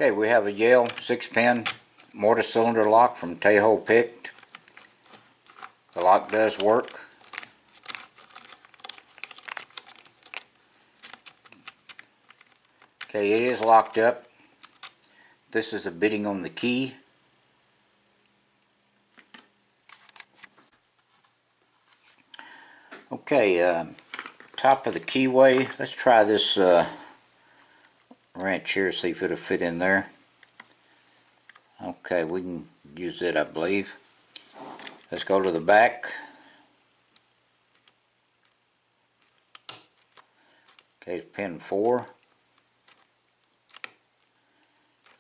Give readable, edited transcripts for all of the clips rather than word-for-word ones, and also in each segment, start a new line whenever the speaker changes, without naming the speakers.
Okay, we have a Yale 6-pin mortise cylinder lock from Tahoe SPP'D. The lock does work. Okay, it is locked up. This is a bitting on the key. Okay, top of the keyway. Let's try this wrench here, see if it'll fit in there. Okay, we can use it, I believe. Let's go to the back. Okay, it's pin 4.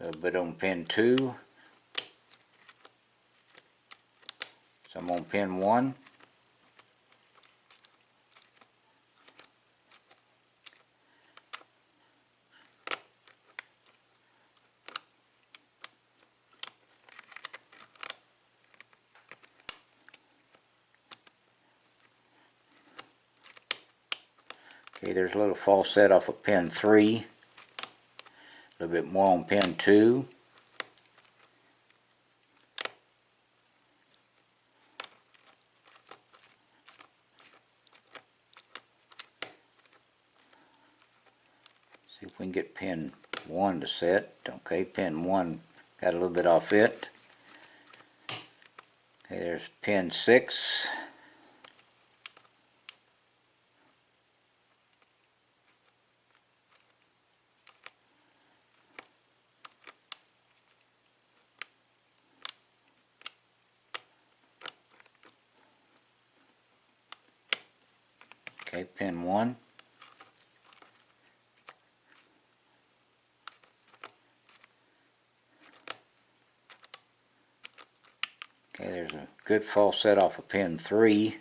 A little bit on pin 2. Some on pin 1. Okay, there's a little false set off of pin 3. A little bit more on pin 2. See if we can get pin 1 to set. Okay, pin 1 got a little bit off it. Okay, there's pin 6. Okay, pin 1. Okay, there's a good false set off of pin 3.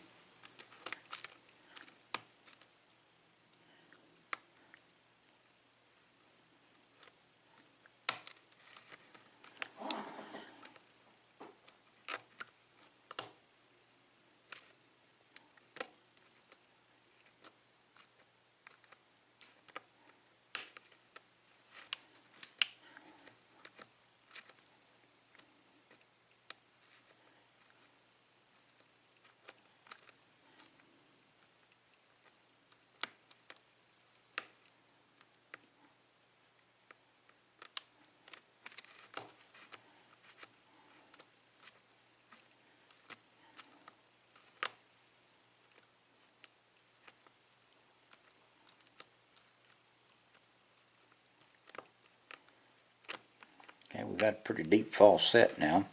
Okay, we got a pretty deep false set now.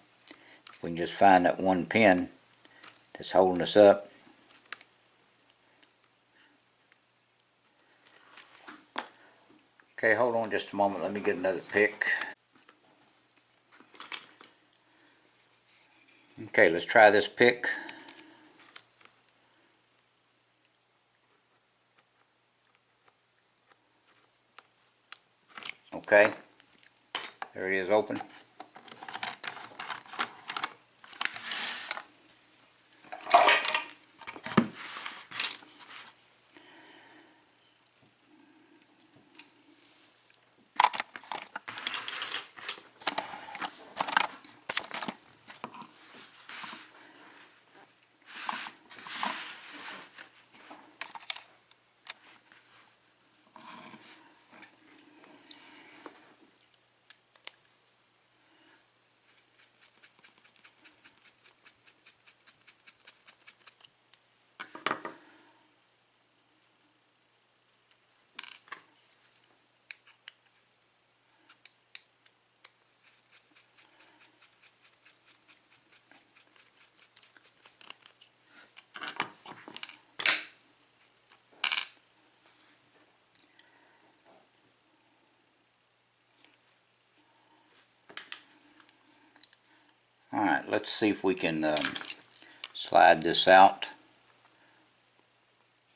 If we can just find that one pin that's holding us up. Okay, hold on just a moment. Let me get another pick. Okay, let's try this pick. Okay, there it is, open. Alright, let's see if we can slide this out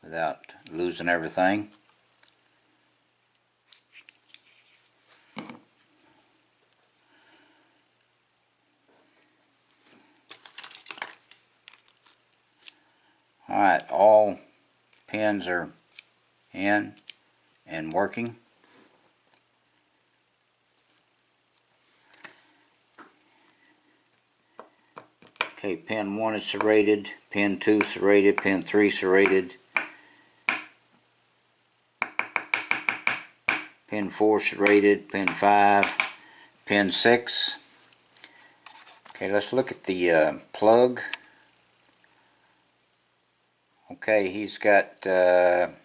without losing everything. Alright, all pins are in and working. Okay, pin 1 is serrated, pin 2 serrated, pin 3 serrated, pin 4 serrated, pin 5, pin 6. Okay, let's look at the plug. Okay, he's got counter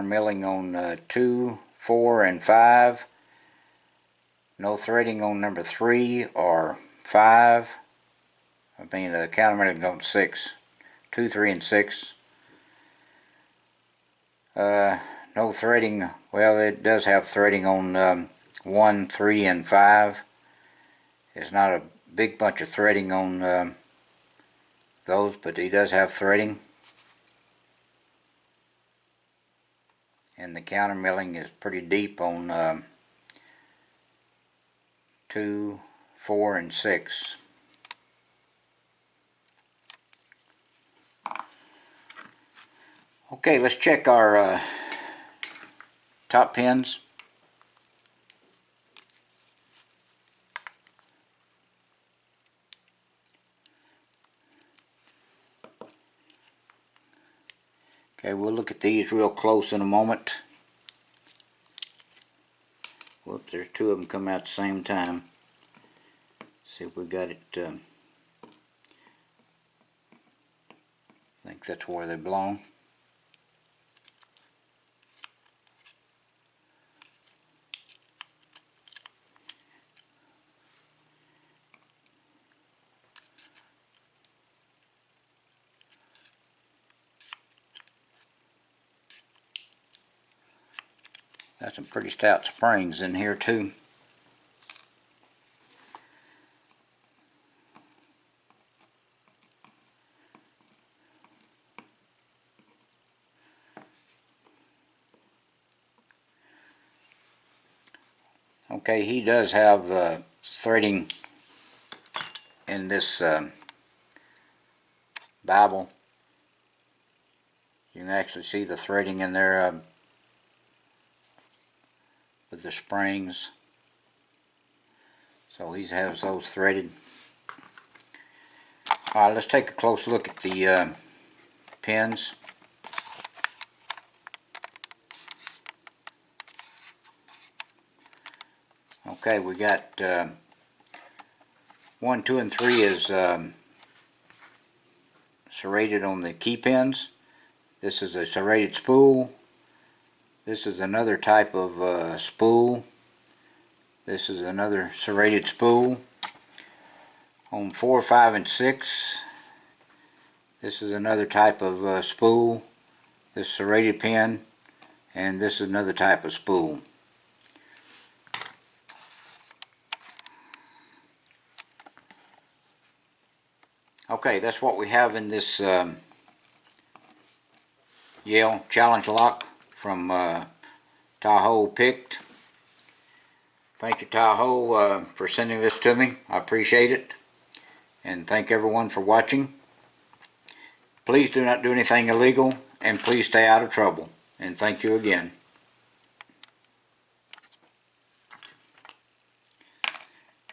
milling on 2, 4, and 5. No threading on number 3 or 5. I mean the counter milling on 6. 2, 3, and 6. No threading, well it does have threading on 1, 3, and 5. It's not a big bunch of threading on those, but he does have threading. And the counter milling is pretty deep on 2, 4, and 6. Okay, let's check our top pins. Okay, we'll look at these real close in a moment. Whoops, there's 2 of them come out at the same time. See if we got it. I think that's where they belong. Got some pretty stout springs in here too. Okay, he does have threading in this Bible. You can actually see the threading in there with the springs. So he has those threaded. Alright, let's take a close look at the pins. Okay, we got 1, 2, and 3 is serrated on the key pins. This is a serrated spool. This is another type of spool. This is another serrated spool. On 4, 5, and 6, this is another type of spool. This serrated pin, and this is another type of spool. Okay, that's what we have in this Yale challenge lock from Tahoe picked. Thank you, Tahoe, for sending this to me. I appreciate it. And thank everyone for watching. Please do not do anything illegal, and please stay out of trouble. And thank you again.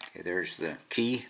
Okay, there's the key.